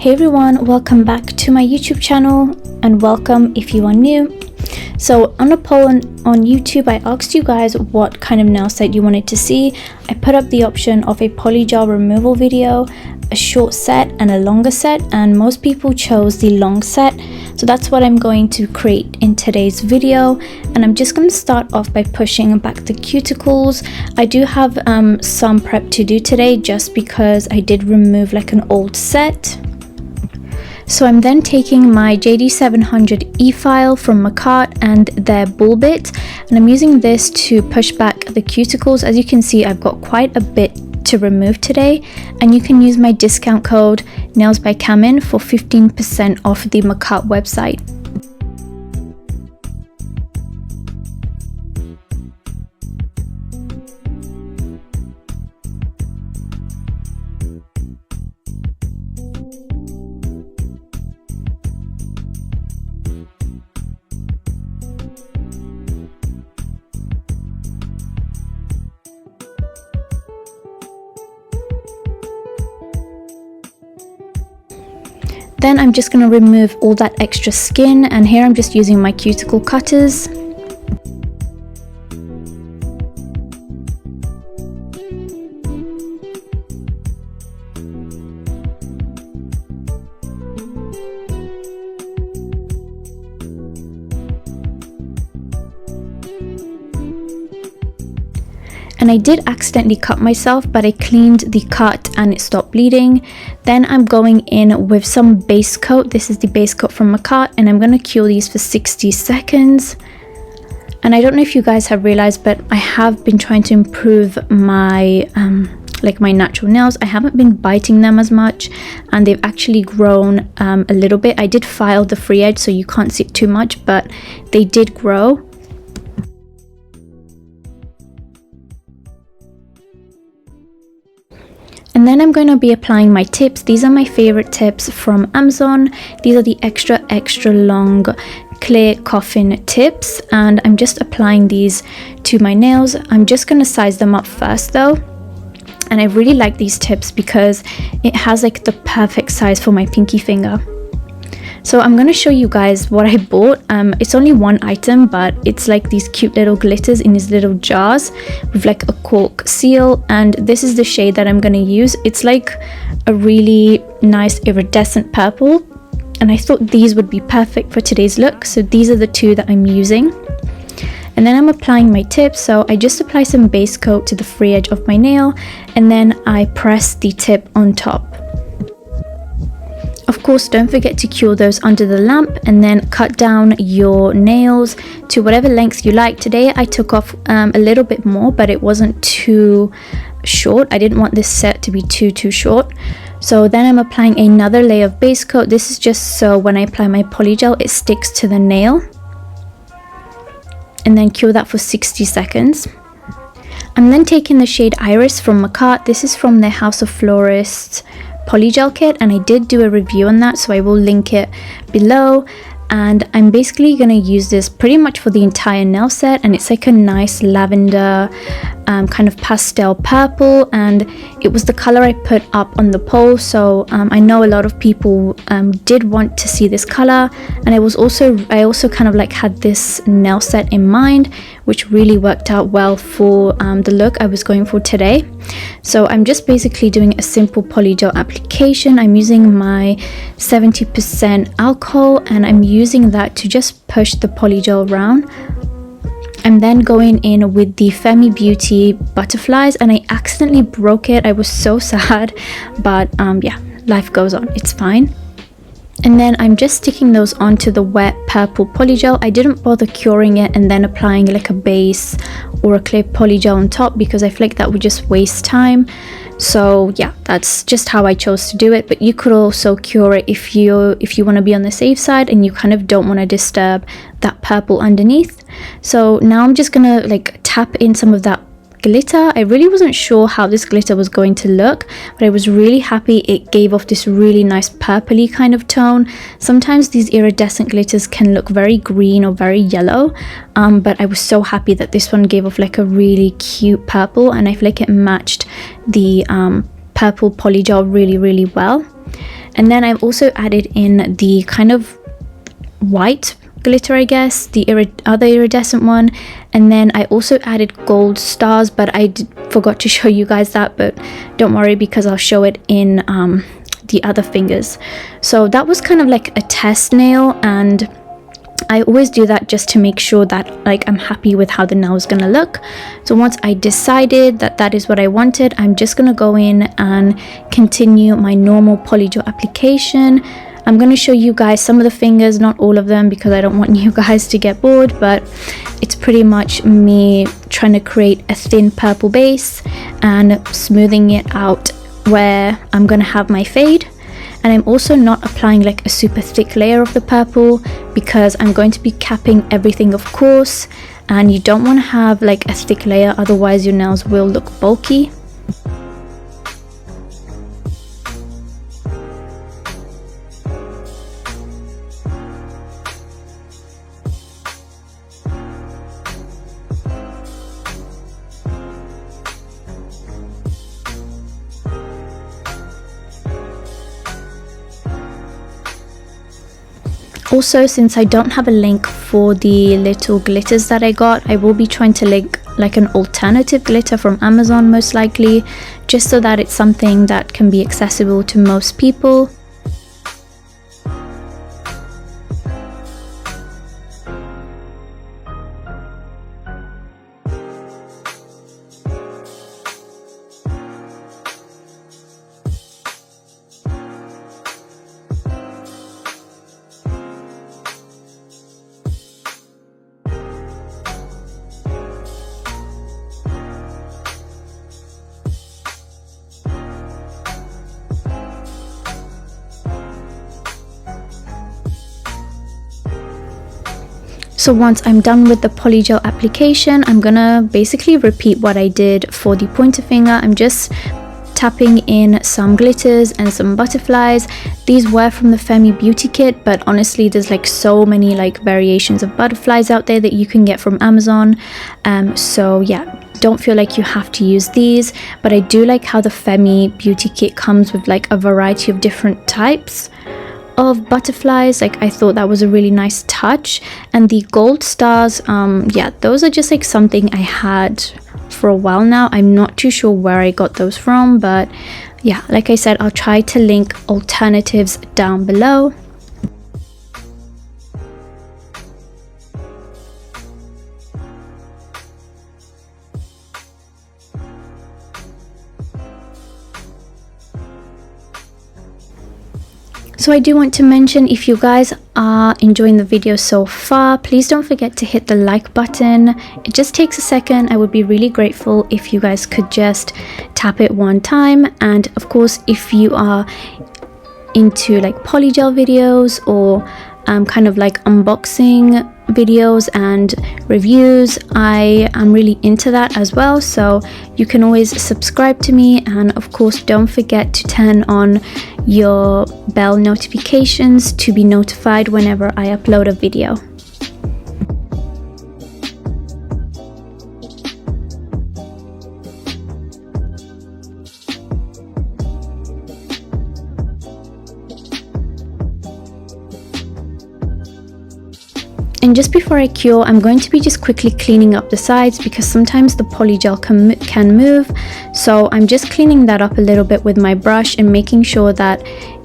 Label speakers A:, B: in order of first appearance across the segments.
A: Hey everyone, welcome back to my YouTube channel and welcome if you are new. So on a poll on YouTube, I asked you guys what kind of nail set you wanted to see. I put up the option of a polygel removal video, a short set and a longer set, and most people chose the long set. So that's what I'm going to create in today's video, and I'm just going to start off by pushing back the cuticles. I do have some prep to do today just because I did remove like an old set. So I'm then taking my JD700 e-file from Makartt and their ball bit, and I'm using this to push back the cuticles. As you can see, I've got quite a bit to remove today, and you can use my discount code Nails by Camin for 15% off the Makartt website. Then I'm just going to remove all that extra skin, and here I'm just using my cuticle cutters. And I did accidentally cut myself, but I cleaned the cut and it stopped bleeding. Then I'm going in with some base coat. This is the base coat from Makartt, and I'm going to cure these for 60 seconds. And I don't know if you guys have realized, but I have been trying to improve my my natural nails. I haven't been biting them as much, and they've actually grown a little bit. I did file the free edge so you can't see it too much, but they did grow. And then I'm going to be applying my tips. These are my favorite tips from Amazon. These are the extra long clear coffin tips, and I'm just applying these to my nails. I'm just going to size them up first though, and I really like these tips because it has like the perfect size for my pinky finger. So I'm going to show you guys what I bought. It's only one item, but it's like these cute little glitters in these little jars with like a cork seal, and this is the shade that I'm going to use. It's like a really nice iridescent purple, and I thought these would be perfect for today's look. So these are the two that I'm using. And then I'm applying my tips. So I just apply some base coat to the free edge of my nail, and then I press the tip on top. Of course, don't forget to cure those under the lamp, and then cut down your nails to whatever length you like. Today I took off a little bit more, but it wasn't too short. I didn't want this set to be too short. So then I'm applying another layer of base coat. This is just so when I apply my polygel, it sticks to the nail. And then cure that for 60 seconds. I'm then taking the shade Iris from Makartt. This is from their House of Florists polygel kit, and I did do a review on that, so I will link it below. And I'm basically going to use this pretty much for the entire nail set, and it's like a nice lavender kind of pastel purple, and it was the color I put up on the poll. So I know a lot of people did want to see this color, and I also kind of like had this nail set in mind, which really worked out well for the look I was going for today. So I'm just basically doing a simple polygel application. I'm using my 70% alcohol, and I'm using that to just push the polygel around. I'm then going in with the Femi Beauty butterflies, and I accidentally broke it. I was so sad, but yeah, life goes on, it's fine. And then I'm just sticking those onto the wet purple polygel. I didn't bother curing it and then applying like a base or a clear polygel on top, because I feel like that would just waste time. So yeah, that's just how I chose to do it. But you could also cure it if you want to be on the safe side and you kind of don't want to disturb that purple underneath. So now I'm just gonna like tap in some of that glitter. I really wasn't sure how this glitter was going to look, but I was really happy it gave off this really nice purpley kind of tone. Sometimes these iridescent glitters can look very green or very yellow, but I was so happy that this one gave off like a really cute purple, and I feel like it matched the purple polygel really well. And then I've also added in the kind of white glitter, I guess, the other iridescent one. And then I also added gold stars, but I forgot to show you guys that, but don't worry because I'll show it in the other fingers. So that was kind of like a test nail, and I always do that just to make sure that like I'm happy with how the nail is gonna look. So once I decided that that is what I wanted, I'm just gonna go in and continue my normal polygel application. I'm going to show you guys some of the fingers, not all of them, because I don't want you guys to get bored, but it's pretty much me trying to create a thin purple base and smoothing it out where I'm going to have my fade. And I'm also not applying like a super thick layer of the purple because I'm going to be capping everything, of course, and you don't want to have like a thick layer, otherwise your nails will look bulky. Also, since I don't have a link for the little glitters that I got, I will be trying to link like an alternative glitter from Amazon most likely, just so that it's something that can be accessible to most people. So once I'm done with the polygel application, I'm gonna basically repeat what I did for the pointer finger. I'm just tapping in some glitters and some butterflies. These were from the Femi Beauty Kit, but honestly there's like so many like variations of butterflies out there that you can get from Amazon. So yeah, don't feel like you have to use these, but I do like how the Femi Beauty Kit comes with like a variety of different types of butterflies. Like I thought that was a really nice touch. And the gold stars, yeah, those are just like something I had for a while now. I'm not too sure where I got those from, but yeah, like I said, I'll try to link alternatives down below. So I do want to mention, if you guys are enjoying the video so far, please don't forget to hit the like button. It just takes a second. I would be really grateful if you guys could just tap it one time. And of course, if you are into like polygel videos or kind of like unboxing videos and reviews, I am really into that as well, so you can always subscribe to me, and of course don't forget to turn on your bell notifications to be notified whenever I upload a video. And just before I cure, I'm going to be just quickly cleaning up the sides because sometimes the polygel can move. So I'm just cleaning that up a little bit with my brush and making sure that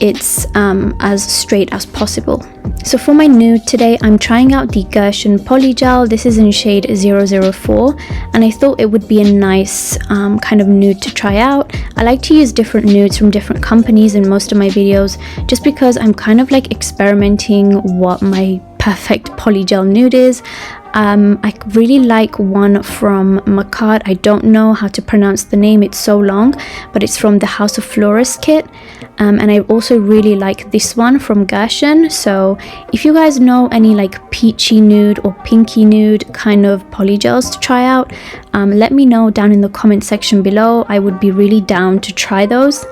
A: it's as straight as possible. So for my nude today, I'm trying out the Gershion polygel. This is in shade 004, and I thought it would be a nice kind of nude to try out. I like to use different nudes from different companies in most of my videos, just because I'm kind of like experimenting what my perfect polygel nude is. I really like one from Makartt. I don't know how to pronounce the name, it's so long, but it's from the House of Florists kit. And I also really like this one from Gershion. So if you guys know any like peachy nude or pinky nude kind of polygels to try out, let me know down in the comment section below. I would be really down to try those.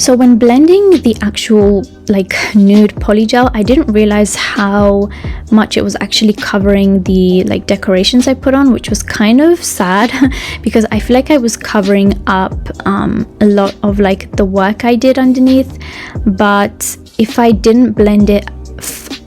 A: So when blending the actual like nude polygel, I didn't realize how much it was actually covering the like decorations I put on, which was kind of sad because I feel like I was covering up a lot of like the work I did underneath. But if I didn't blend it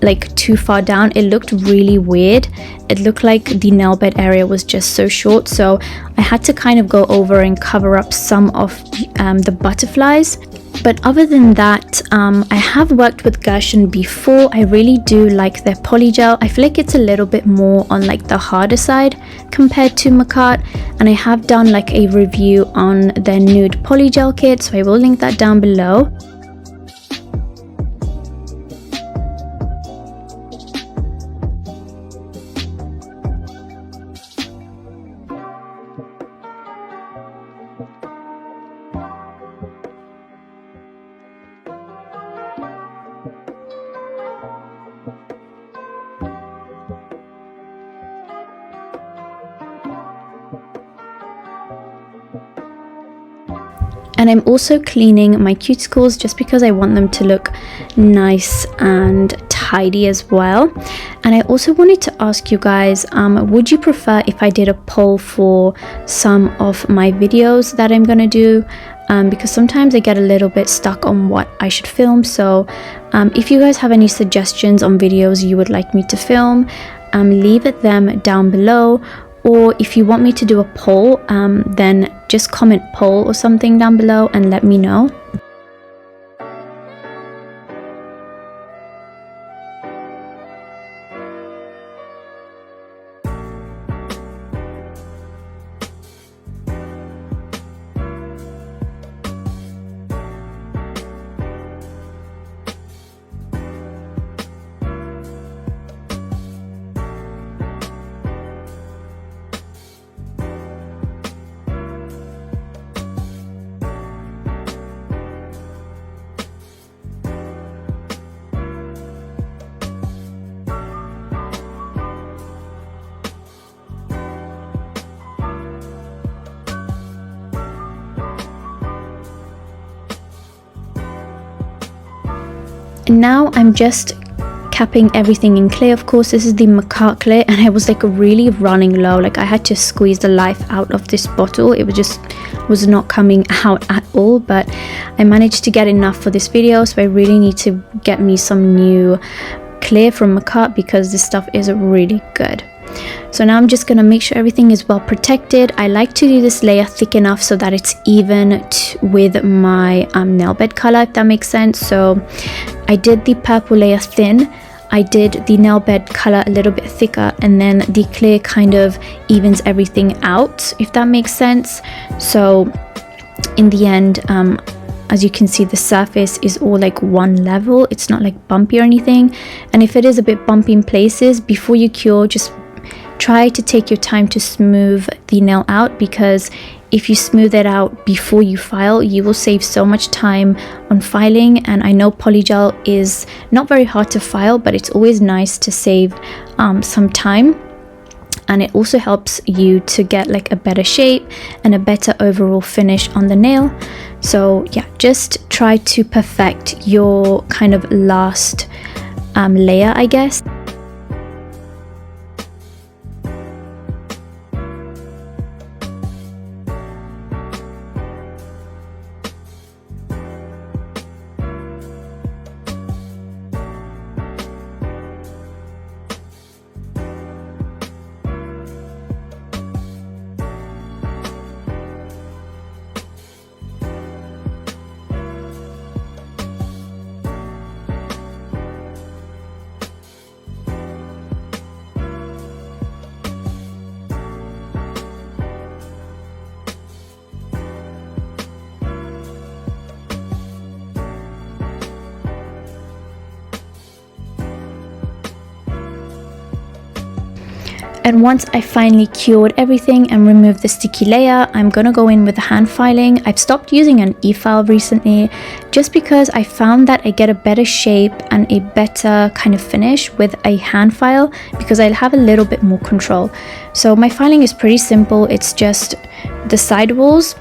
A: like too far down, it looked really weird. It looked like the nail bed area was just so short, so I had to kind of go over and cover up some of the butterflies. But other than that, I have worked with Gershion before. I really do like their polygel. I feel like it's a little bit more on like the harder side compared to Makartt, and I have done like a review on their nude polygel kit, so I will link that down below. And I'm also cleaning my cuticles just because I want them to look nice and tidy as well. And I also wanted to ask you guys, would you prefer if I did a poll for some of my videos that I'm gonna do? Because sometimes I get a little bit stuck on what I should film. So if you guys have any suggestions on videos you would like me to film, leave them down below. Or if you want me to do a poll, then just comment poll or something down below and let me know. And now I'm just capping everything in clear. Of course, this is the Makartt clear, and I was like really running low. Like I had to squeeze the life out of this bottle. It was not coming out at all, but I managed to get enough for this video. So I really need to get me some new clear from Makartt because this stuff is really good. So now I'm just going to make sure everything is well protected. I like to do this layer thick enough so that it's even with my nail bed color, if that makes sense. So I did the purple layer thin, I did the nail bed color a little bit thicker, and then the clear kind of evens everything out, if that makes sense. So in the end, as you can see, the surface is all like one level. It's not like bumpy or anything. And if it is a bit bumpy in places, before you cure, just try to take your time to smooth the nail out, because if you smooth it out before you file, you will save so much time on filing. And I know polygel is not very hard to file, but it's always nice to save some time. And it also helps you to get like a better shape and a better overall finish on the nail. So yeah, just try to perfect your kind of last layer, I guess. And once I finally cured everything and removed the sticky layer, I'm gonna go in with the hand filing. I've stopped using an e-file recently just because I found that I get a better shape and a better kind of finish with a hand file because I'll have a little bit more control. So my filing is pretty simple. It's just the sidewalls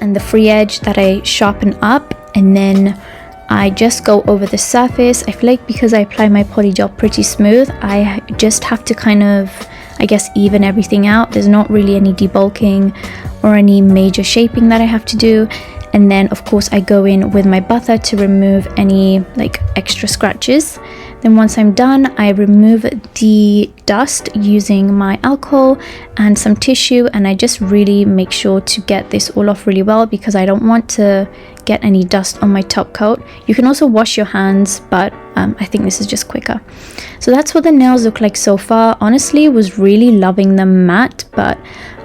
A: and the free edge that I sharpen up, and then I just go over the surface. I feel like because I apply my polygel pretty smooth, I just have to kind of, I guess, even everything out. There's not really any debulking or any major shaping that I have to do. And then of course I go in with my butter to remove any like extra scratches. Then once I'm done, I remove the dust using my alcohol and some tissue, and I just really make sure to get this all off really well because I don't want to get any dust on my top coat. You can also wash your hands, but I think this is just quicker. So that's what the nails look like so far. Honestly, was really loving them matte, but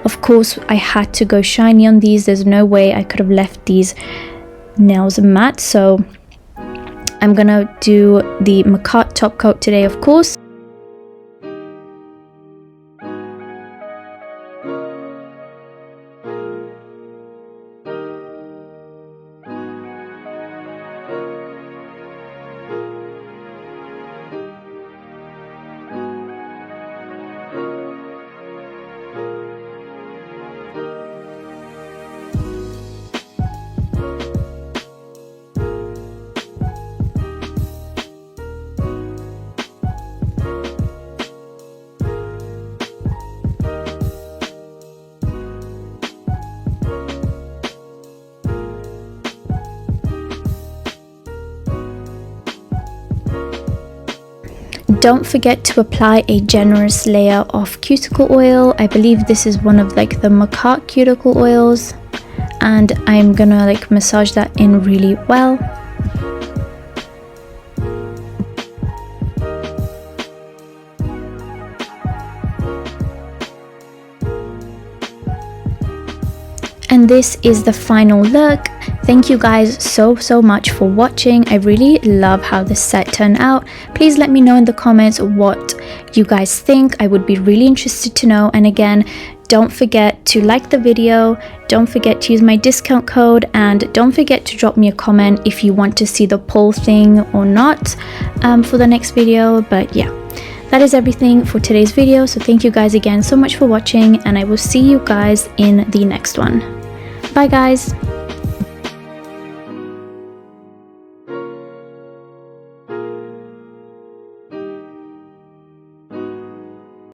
A: of course I had to go shiny on these. There's no way I could have left these nails matte, so I'm gonna do the Makartt top coat today, of course. Don't forget to apply a generous layer of cuticle oil. I believe this is one of like the Makartt cuticle oils, and I'm gonna like massage that in really well. And this is the final look. Thank you guys so much for watching. I really love how this set turned out. Please let me know in the comments what you guys think. I would be really interested to know. And again, don't forget to like the video, don't forget to use my discount code, and don't forget to drop me a comment if you want to see the poll thing or not for the next video. But yeah, that is everything for today's video. So thank you guys again so much for watching, and I will see you guys in the next one. Bye guys.